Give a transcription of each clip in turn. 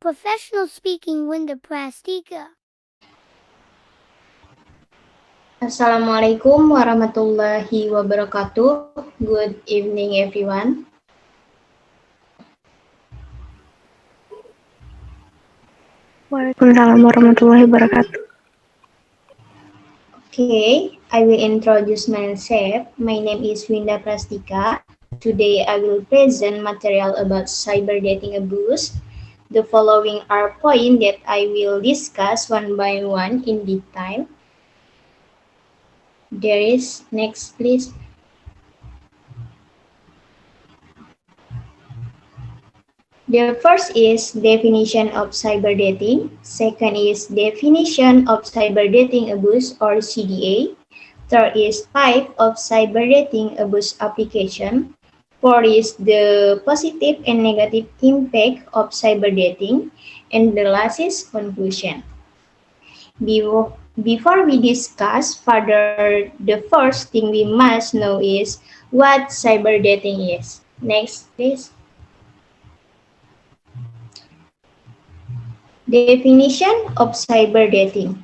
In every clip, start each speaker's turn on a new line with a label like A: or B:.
A: Professional Speaking Winda Prastika.
B: Assalamualaikum warahmatullahi wabarakatuh. Good evening, everyone.
C: Waalaikumsalam warahmatullahi wabarakatuh.
B: Okay, I will introduce myself. My name is Winda Prastika. Today I will present material about cyber dating abuse. The following are points that I will discuss one by one in detail. There is next, please. The first is definition of cyber dating. Second is definition of cyber dating abuse or CDA. Third is type of cyber dating abuse application. Fourth is the positive and negative impact of cyber dating. And the last is conclusion. Before we discuss further, the first thing we must know is what cyber dating is. Next, please. Definition of cyber dating.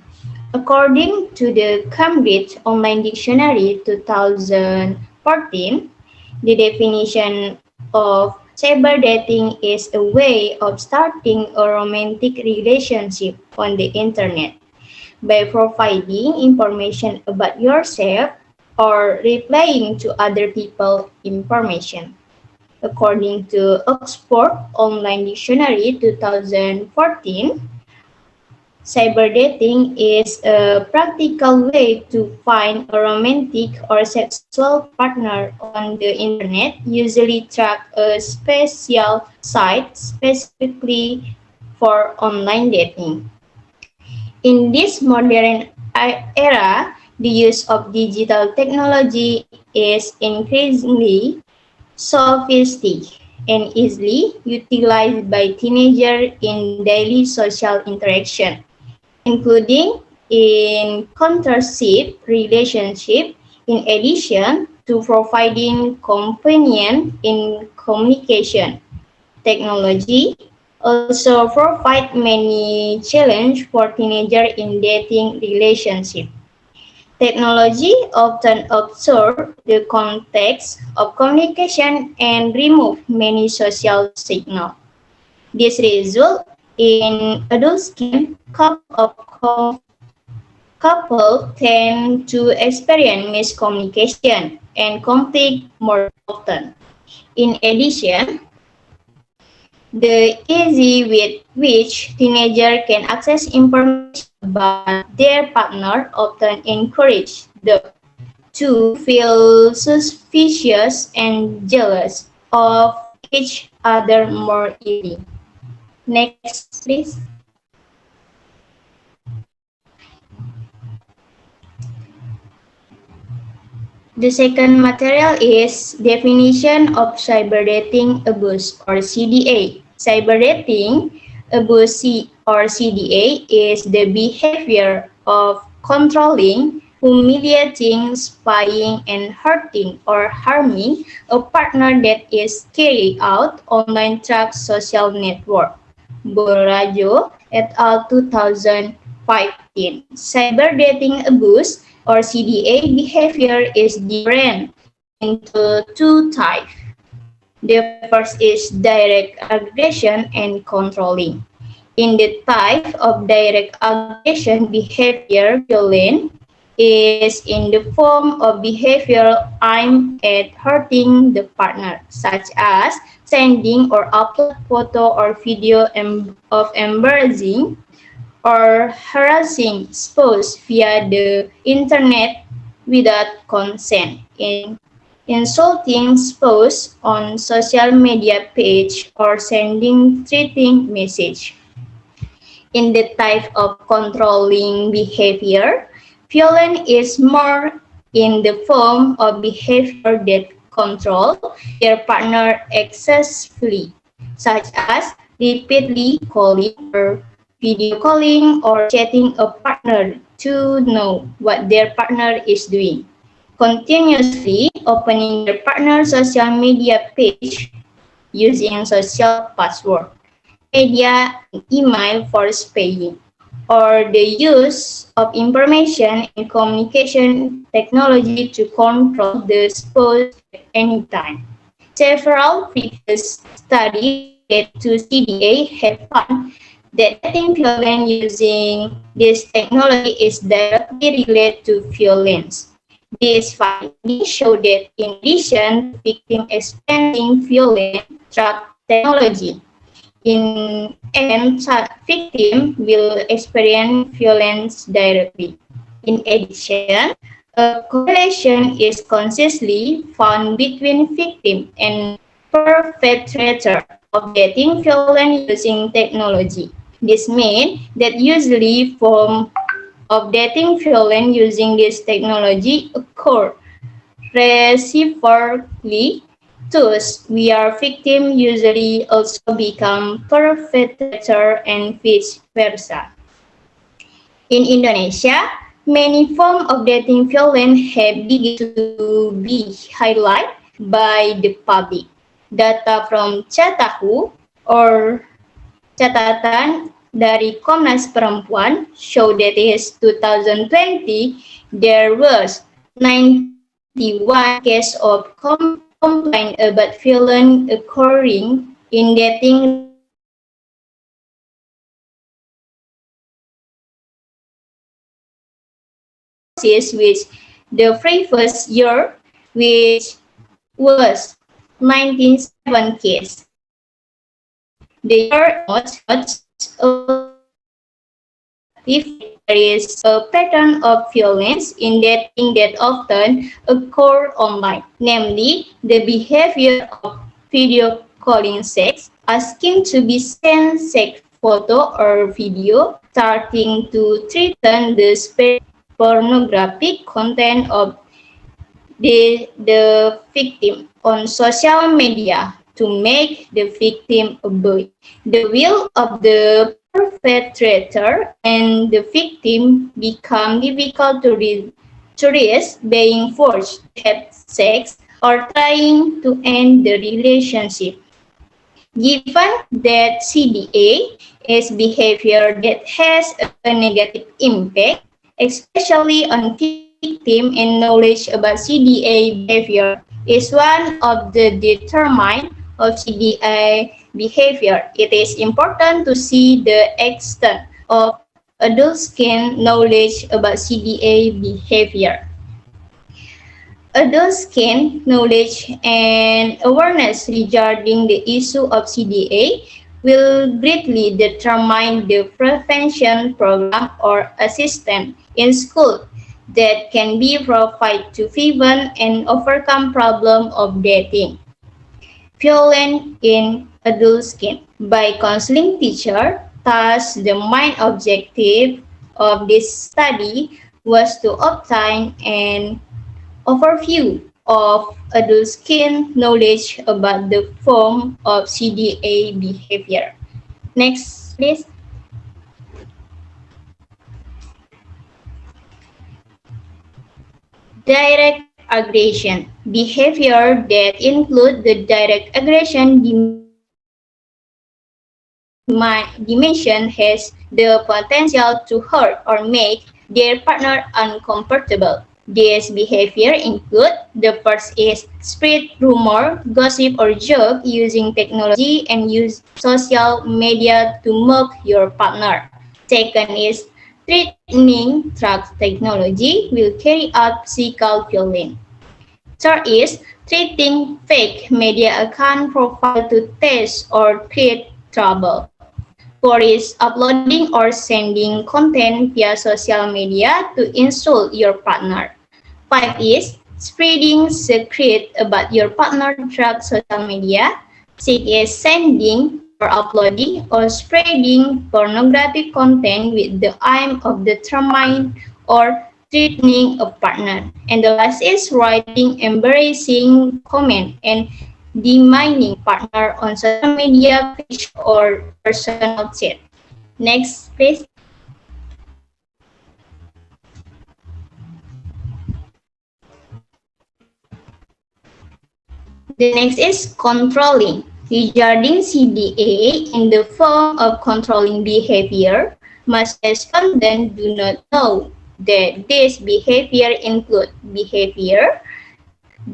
B: According to the Cambridge Online Dictionary 2014, the definition of cyber dating is a way of starting a romantic relationship on the internet by providing information about yourself or replying to other people's information. According to Oxford Online Dictionary 2014, cyber dating is a practical way to find a romantic or sexual partner on the internet, usually through a special site specifically for online dating. In this modern era, the use of digital technology is increasingly sophisticated and easily utilized by teenagers in daily social interaction, including in courtship relationship, in addition to providing companion in communication. Technology also provide many challenges for teenagers in dating relationship. Technology often obscures the context of communication and remove many social signals. This results in adults can couple tend to experience miscommunication and conflict more often. In addition, the ease with which teenagers can access information about their partner often encourages them to feel suspicious and jealous of each other more easily. Next, please. The second material is definition of cyber dating abuse or CDA. Cyber dating abuse or CDA is the behavior of controlling, humiliating, spying, and hurting or harming a partner that is carried out online through social network. Borrajo et al. 2015. Cyber dating abuse or CDA behavior is different into two types. The first is direct aggression and controlling. In the type of direct aggression, behavior violence is in the form of behavior aimed at hurting the partner, such as sending or upload photo or video of embarrassing or harassing spouse via the internet without consent, in insulting spouse on social media page or sending threatening message. In the type of controlling behavior, violence is more in the form of behavior that control their partner excessively, such as repeatedly calling or video calling or chatting a partner to know what their partner is doing, continuously opening their partner's social media page using social password, media, and email for spying, or the use of information and communication technology to control the spouse at any time. Several previous studies related to CDA have found that dating violence using this technology is directly related to violence. These findings show that in addition to victims experiencing violence through technology, victim will experience violence directly. In addition, a correlation is consistently found between victim and perpetrator of dating violence using technology. This means that usually form of dating violence using this technology occur reciprocally. Thus, we are victim usually also become perpetrator and vice versa. In Indonesia, many forms of dating violence have begun to be highlighted by the public. Data from Catahu or catatan dari Komnas Perempuan show that in 2020 there was 91 cases of complaint about violence occurring in dating which the previous year, which was 97 cases. The year notes if there is a pattern of violence in dating that often occur online, namely the behavior of video calling sex, asking to be sent sex photo or video, starting to threaten the spread pornographic content of the victim on social media to make the victim obey. The will of the perpetrator and the victim become difficult to reach, being forced to have sex or trying to end the relationship. Given that CDA is behavior that has a negative impact, especially on victim, and knowledge about CDA behavior is one of the determinants of CDA behavior. It is important to see the extent of adult skin knowledge about CDA behavior. Adult skin knowledge and awareness regarding the issue of CDA will greatly determine the prevention program or assistance in school that can be provided to prevent and overcome problem of dating violence in adult skin by counseling teacher. Thus, the main objective of this study was to obtain an overview of adult skin knowledge about the form of CDA behavior. Next, please. Direct aggression. Behavior that include the direct aggression dimension has the potential to hurt or make their partner uncomfortable. This behavior include the first is spread rumor, gossip, or joke using technology and use social media to mock your partner. Second is threatening through technology will carry out physical violence. Third is treating fake media account profile to test or create trouble. Four is uploading or sending content via social media to insult your partner. Five is spreading secret about your partner through social media. Six is sending or uploading or spreading pornographic content with the aim of determining or threatening a partner. And the last is writing embarrassing comment and demeaning partner on social media page or personal chat. Next, please. The next is controlling. Regarding CDA in the form of controlling behavior, most respondents do not know that this behavior includes behavior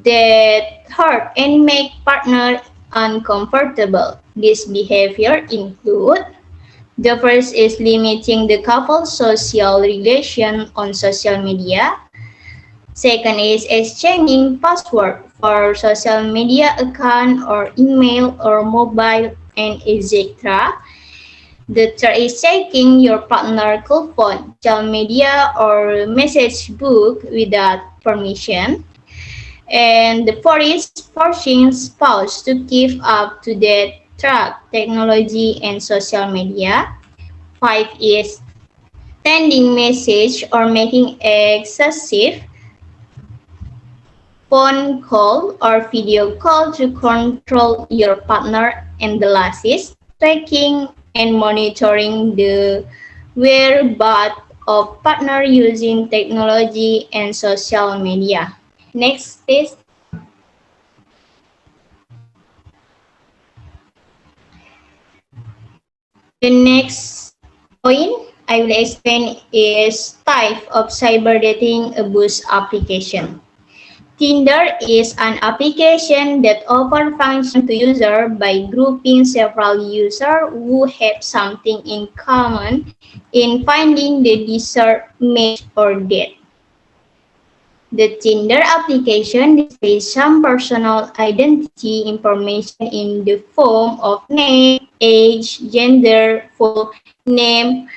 B: that hurt and make partner uncomfortable. This behavior include the first is limiting the couple's social relation on social media. Second is exchanging password for social media account or email or mobile and etc. The third is checking your partner cell phone, social media or message book without permission. And the fourth is forcing spouse to keep up to date track technology and social media. Five is sending message or making excessive phone call or video call to control your partner. And the last is tracking and monitoring the whereabouts of partner using technology and social media. Next, please. The next point I will explain is type of cyber dating abuse application. Tinder is an application that offers function to user by grouping several users who have something in common in finding the desired match or date. The Tinder application displays some personal identity information in the form of name, age, gender, full name,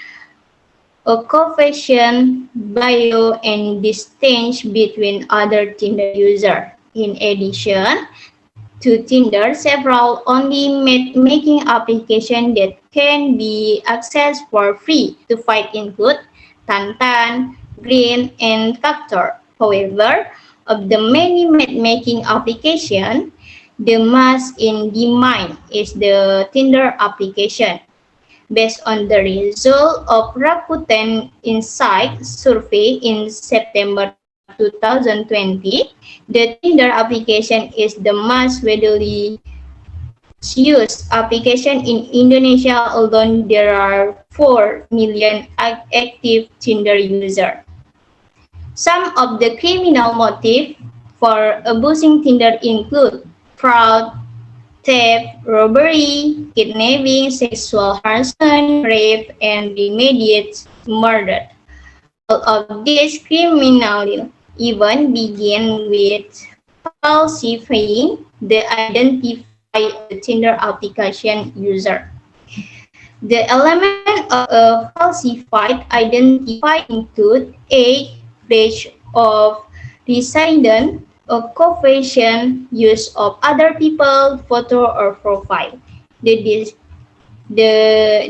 B: occupation, bio, and distance between other Tinder users. In addition to Tinder, several only matchmaking applications that can be accessed for free to find include Tantan, Green, and Factor. However, of the many matchmaking applications, the most in demand is the Tinder application. Based on the result of Rakuten Insight survey in September 2020, the Tinder application is the most widely used application in Indonesia, although there are 4 million active Tinder users. Some of the criminal motives for abusing Tinder include fraud, theft, robbery, kidnapping, sexual harassment, rape, and immediate murder. All of these criminal events begin with falsifying the identity of the Tinder application user. The elements of a falsified identity include a breach of resident, occupation, use of other people's photo or profile. The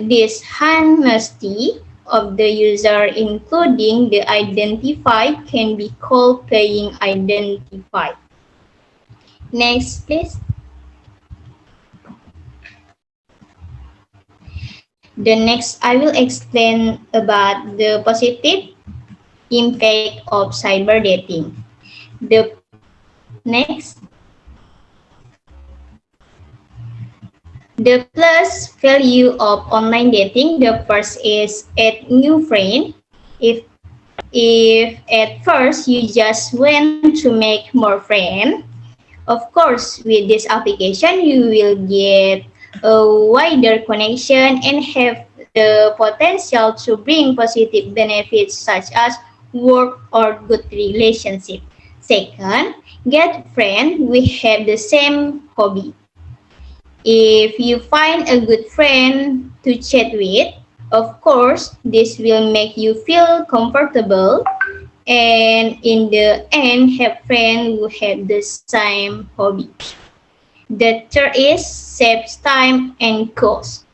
B: dishonesty of the user, including the identified, can be called playing identified. Next, please. The next, I will explain about the positive impact of cyber dating. The next, the plus value of online dating. The first is add new friend. If at first you just want to make more friends, of course with this application you will get a wider connection and have the potential to bring positive benefits such as work or good relationship. Second, get friends who have the same hobby. If you find a good friend to chat with, of course, this will make you feel comfortable and in the end have friends who have the same hobby. The third is saves time and cost.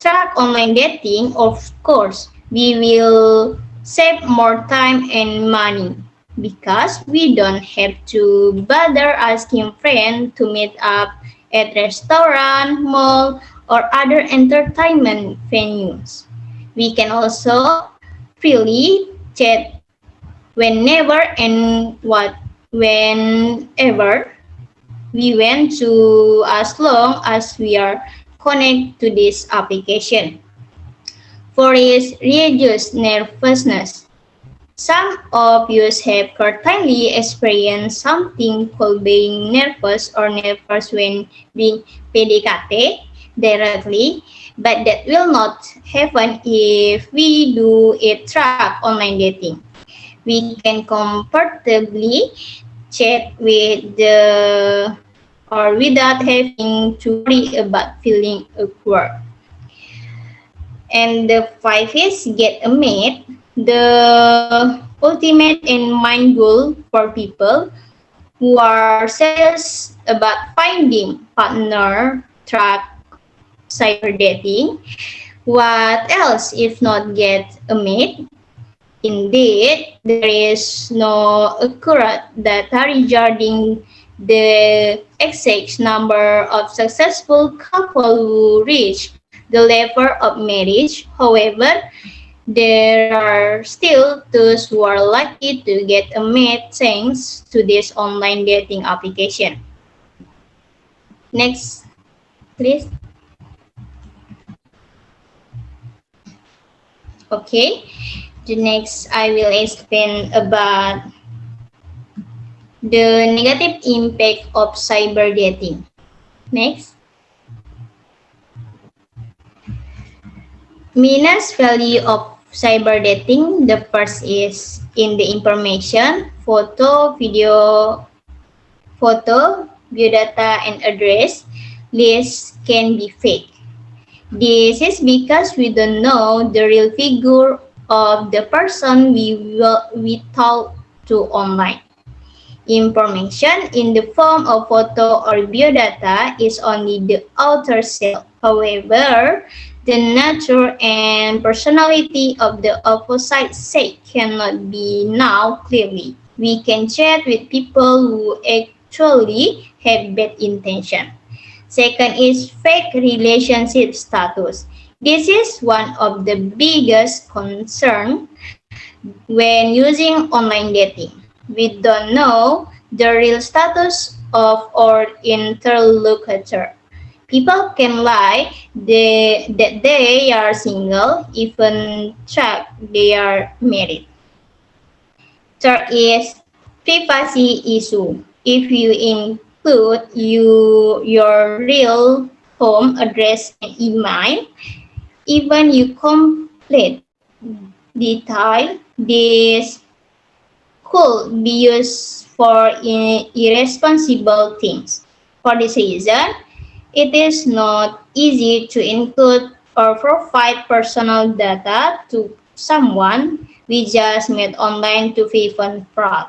B: Track online dating, of course, we will save more time and money because we don't have to bother asking friends to meet up at restaurant, mall, or other entertainment venues. We can also freely chat whenever and whenever we want to as long as we are connected to this application. Four is reduce nervousness. Some of you have certainly experienced something called being nervous or nervous when being PDKT directly, but that will not happen if we do it track online dating. We can comfortably chat with the or without having to worry about feeling awkward. And the five is get a mate, the ultimate and mind goal for people who are serious about finding partner track cyber dating. What else if not get a mate? Indeed, there is no accurate data regarding the exact number of successful couples who reach the level of marriage. However, there are still those who are lucky to get a mate thanks to this online dating application. Next, please. Okay, the next I will explain about the negative impact of cyber dating. Next. Minus value of cyber dating. The first is in the information, biodata, and address. Lists can be fake. This is because we don't know the real figure of the person we talk to online. Information in the form of photo or biodata is only the outer shell. However, the nature and personality of the opposite sex cannot be known clearly. We can chat with people who actually have bad intention. Second is fake relationship status. This is one of the biggest concerns when using online dating. We don't know the real status of our interlocutor. People can lie that they are single, even check they are married. Third is privacy issue. If you include your real home address and email, even you complete detail, this could be used for irresponsible things. For this reason, it is not easy to include or provide personal data to someone we just met online to prevent fraud.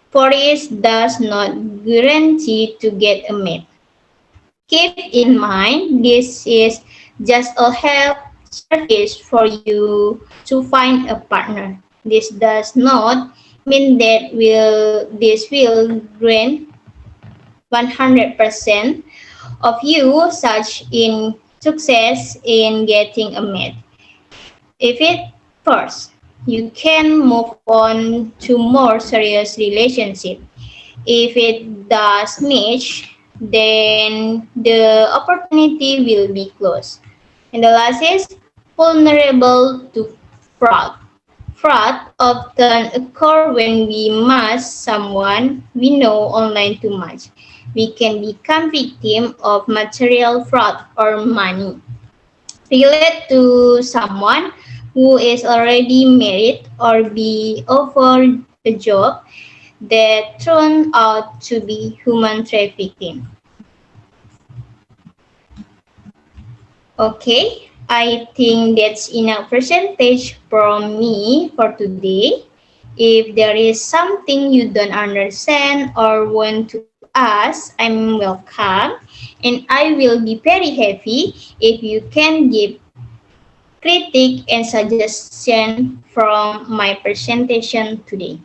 B: For it does not guarantee to get a mate. Keep in mind this is just a help service for you to find a partner. This does not mean that this will grant 100% of you such in success in getting a mate. If it first, you can move on to more serious relationship. If it does match, then the opportunity will be closed. And the last is vulnerable to fraud. Fraud often occurs when we mask someone we know online too much. We can become victim of material fraud or money. Relate to someone who is already married or be offered a job that turned out to be human trafficking. Okay, I think that's enough percentage from me for today. If there is something you don't understand or want to ask, I'm welcome. And I will be very happy if you can give critique and suggestion from my presentation today.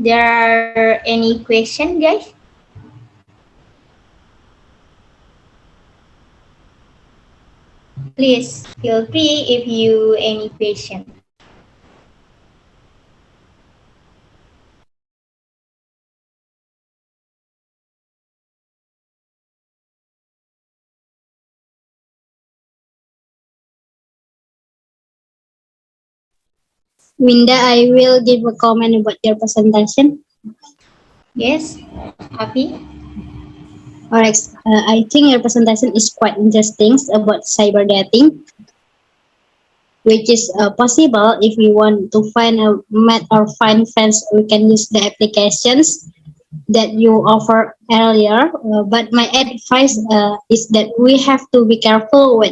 B: There are any question, guys? Please feel free if you any question.
C: Winda, I will give a comment about your presentation.
B: Yes, Afi?
C: Alright, I think your presentation is quite interesting about cyber dating, which is possible if we want to find a mate or find friends. We can use the applications that you offer earlier. But my advice is that we have to be careful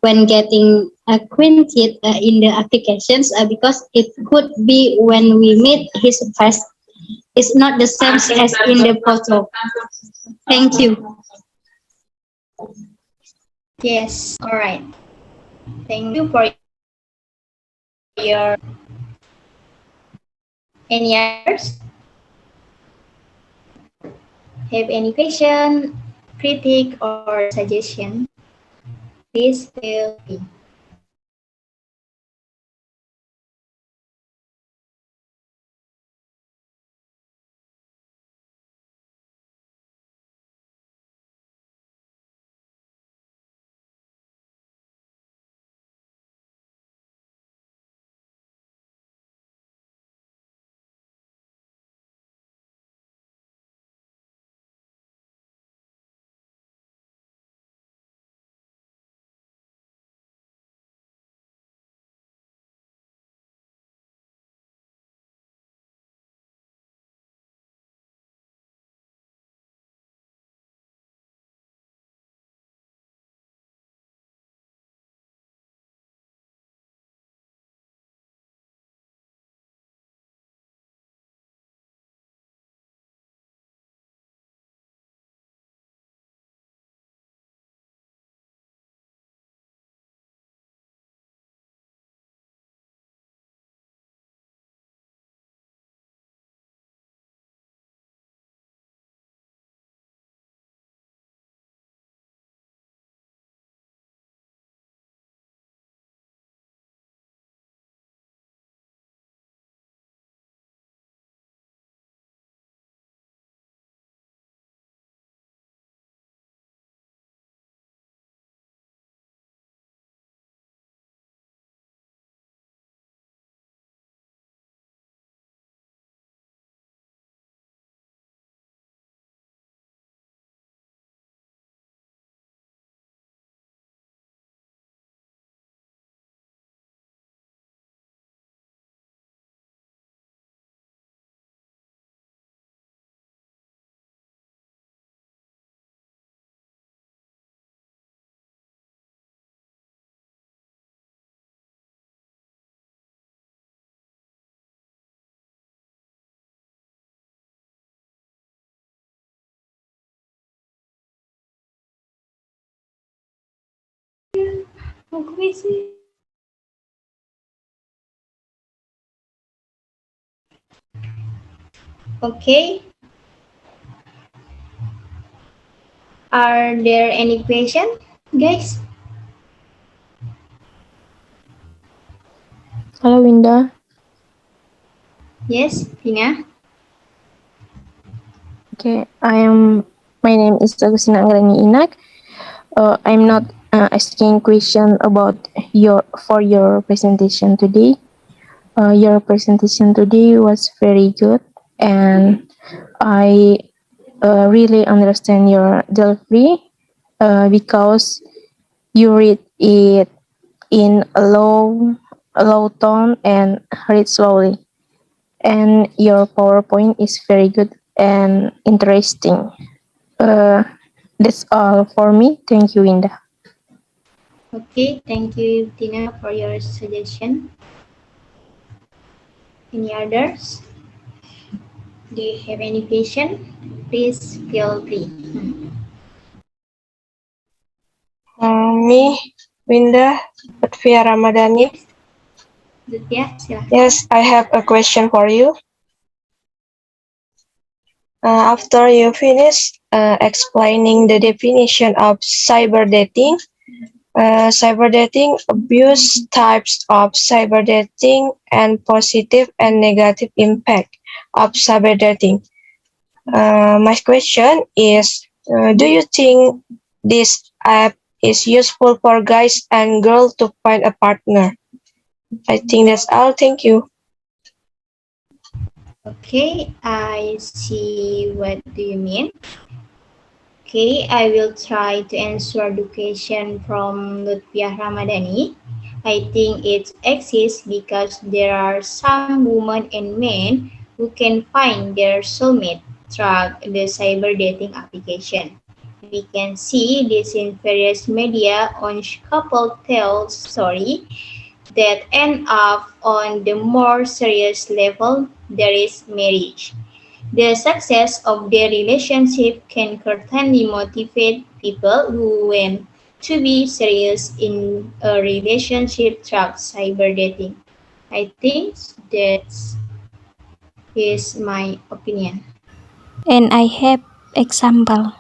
C: when getting acquainted in the applications because it could be when we meet his face, it's not the same as in the photo. Thank you.
B: Yes, all right. Thank you for your any others? Have any question, critique, or suggestion? Please feel free. Okay. Are there any question, guys?
D: Hello, Winda.
B: Yes, Tina.
D: Okay, My name is Agustina Anggreni Inak. I'm not asking question about your presentation today. Your presentation today was very good, and I really understand your delivery because you read it in a low tone and read slowly. And your PowerPoint is very good and interesting. Uh, that's all for me. Thank you, Indah.
B: Okay, thank you, Tina, for your suggestion. Any others? Do you have any question? Please feel free.
E: Me, Winda, Lutfia Ramadhani.
B: Yes, Lutfia, silakan.
E: Yes, I have a question for you. After you finish explaining the definition of cyber dating, abuse, types of cyber dating, and positive and negative impact of cyber dating. My question is, do you think this app is useful for guys and girls to find a partner? I think that's all. Thank you.
B: Okay, I see what do you mean. Okay, I will try to answer the question from Lutfiah Ramadhani. I think it exists because there are some women and men who can find their soulmate through the cyber dating application. We can see this in various media on couple tales story that end up on the more serious level, there is marriage. The success of their relationship can certainly motivate people who want to be serious in a relationship through cyber dating. I think that is my opinion.
F: And I have example.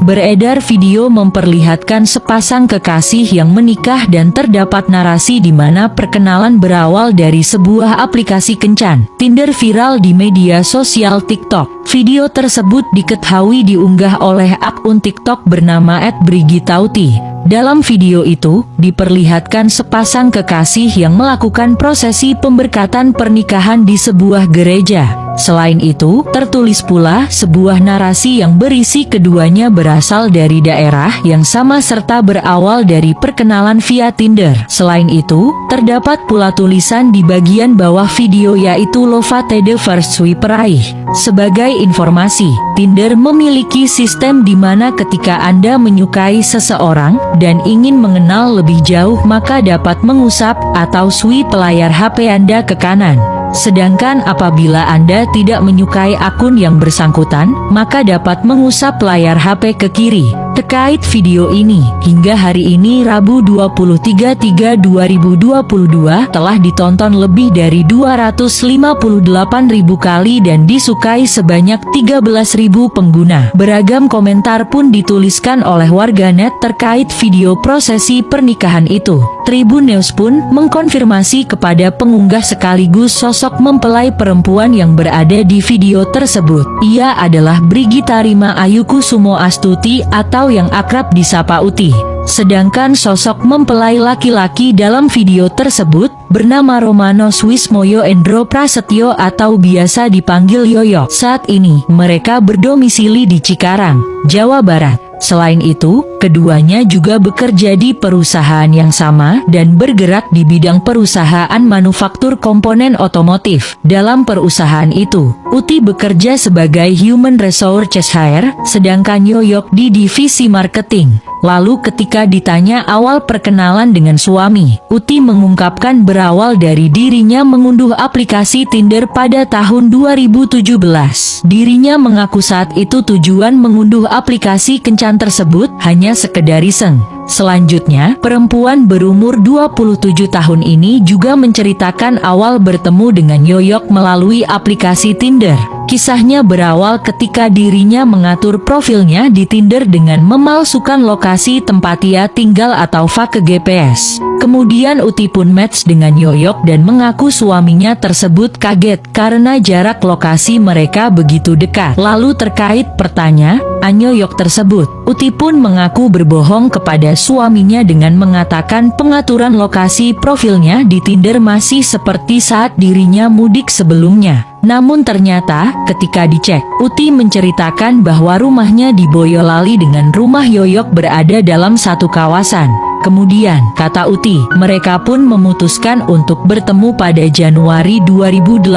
G: Beredar video memperlihatkan sepasang kekasih yang menikah dan terdapat narasi di mana perkenalan berawal dari sebuah aplikasi kencan. Tinder viral di media sosial TikTok. Video tersebut diketahui diunggah oleh akun TikTok bernama @brigitauti. Dalam video itu, diperlihatkan sepasang kekasih yang melakukan prosesi pemberkatan pernikahan di sebuah gereja. Selain itu, tertulis pula sebuah narasi yang berisi keduanya berasal dari daerah yang sama serta berawal dari perkenalan via Tinder. Selain itu, terdapat pula tulisan di bagian bawah video yaitu Lovate the first swipe-raih. Sebagai informasi, Tinder memiliki sistem di mana ketika Anda menyukai seseorang dan ingin mengenal lebih jauh maka dapat mengusap atau swipe layar HP Anda ke kanan. Sedangkan apabila Anda tidak menyukai akun yang bersangkutan, maka dapat mengusap layar HP ke kiri. Terkait video ini, hingga hari ini Rabu 23/3/2022 telah ditonton lebih dari 258.000 kali dan disukai sebanyak 13.000 pengguna. Beragam komentar pun dituliskan oleh warganet terkait video prosesi pernikahan itu. Tribun News pun mengkonfirmasi kepada pengunggah sekaligus sosok mempelai perempuan yang berada di video tersebut. Ia adalah Brigita Rima Ayukusumo Astuti atau yang akrab disapa Uti. Sedangkan sosok mempelai laki-laki dalam video tersebut bernama Romano Swismoyo Endro Prasetyo atau biasa dipanggil Yoyo. Saat ini mereka berdomisili di Cikarang, Jawa Barat. Selain itu, keduanya juga bekerja di perusahaan yang sama dan bergerak di bidang perusahaan manufaktur komponen otomotif. Dalam perusahaan itu, Uti bekerja sebagai Human Resources HR, sedangkan Yoyok di divisi marketing. Lalu ketika ditanya awal perkenalan dengan suami, Uti mengungkapkan berawal dari dirinya mengunduh aplikasi Tinder pada tahun 2017. Dirinya mengaku saat itu tujuan mengunduh aplikasi kencan tersebut hanya sekedar iseng. Selanjutnya, perempuan berumur 27 tahun ini juga menceritakan awal bertemu dengan Yoyok melalui aplikasi Tinder. Kisahnya berawal ketika dirinya mengatur profilnya di Tinder dengan memalsukan lokasi tempat ia tinggal atau fake GPS. Kemudian Uti pun match dengan Yoyok dan mengaku suaminya tersebut kaget karena jarak lokasi mereka begitu dekat. Lalu terkait pertanyaan Yoyok tersebut, Uti pun mengaku berbohong kepada suaminya dengan mengatakan pengaturan lokasi profilnya di Tinder masih seperti saat dirinya mudik sebelumnya. Namun ternyata, ketika dicek, Uti menceritakan bahwa rumahnya di Boyolali dengan rumah Yoyok berada dalam satu kawasan. Kemudian, kata Uti, mereka pun memutuskan untuk bertemu pada Januari 2018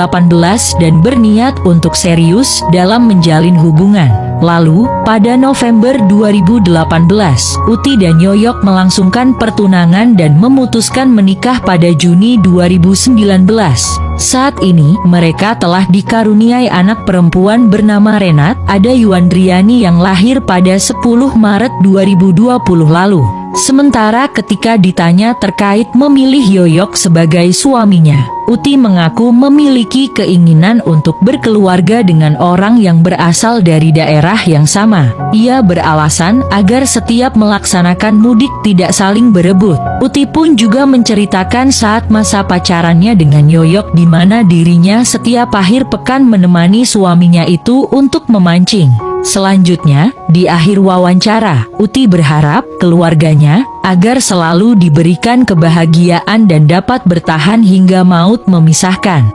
G: dan berniat untuk serius dalam menjalin hubungan. Lalu, pada November 2018, Uti dan Yoyok melangsungkan pertunangan dan memutuskan menikah pada Juni 2019. Saat ini, mereka telah dikaruniai anak perempuan bernama Renat, ada Yuandriani yang lahir pada 10 Maret 2020 lalu. Sementara ketika ditanya terkait memilih Yoyok sebagai suaminya, Uti mengaku memiliki keinginan untuk berkeluarga dengan orang yang berasal dari daerah yang sama. Ia beralasan agar setiap melaksanakan mudik tidak saling berebut. Uti pun juga menceritakan saat masa pacarannya dengan Yoyok di mana dirinya setiap akhir pekan menemani suaminya itu untuk memancing. Selanjutnya, di akhir wawancara, Uti berharap keluarganya agar selalu diberikan kebahagiaan dan dapat bertahan hingga maut memisahkan.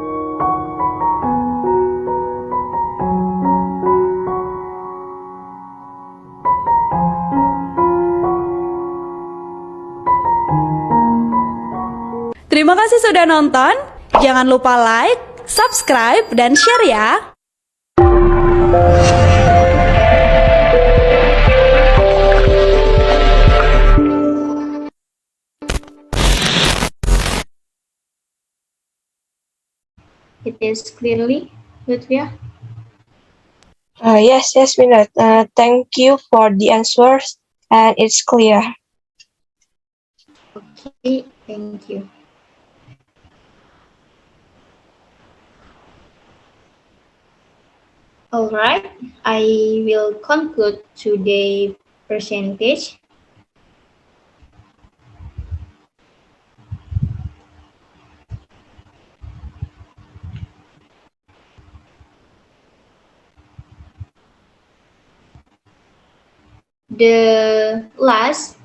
H: Terima kasih sudah nonton. Jangan lupa like, subscribe, dan share ya.
B: It is clearly, Lutfia?
E: Yes, Minat. Thank you for the answers, and it's clear.
B: Okay, thank you. All right, I will conclude today's percentage. The last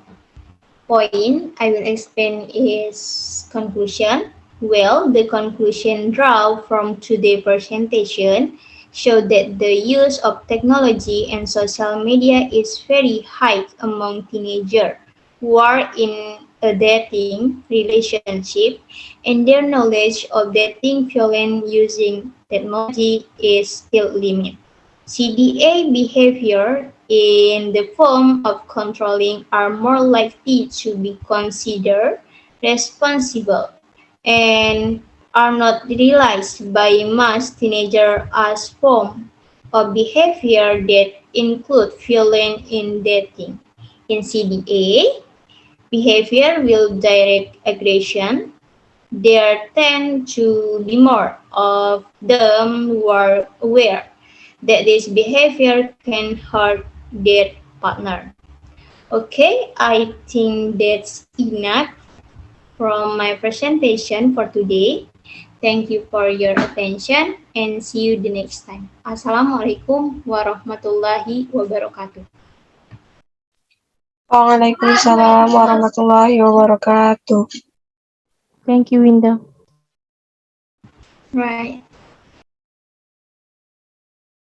B: point I will explain is conclusion. Well, the conclusion drawn from today's presentation show that the use of technology and social media is very high among teenagers who are in a dating relationship, and their knowledge of dating violence using technology is still limited. CDA behavior in the form of controlling are more likely to be considered responsible and are not realized by most teenagers as form of behavior that include violence in dating. In CDA, behavior will direct aggression. There tend to be more of them who are aware that this behavior can hurt their partner. Okay, I think that's enough from my presentation for today. Thank you for your attention and see you the next time. Assalamualaikum warahmatullahi wabarakatuh.
E: Waalaikumsalam warahmatullahi wabarakatuh.
D: Thank you, Winda.
B: Right.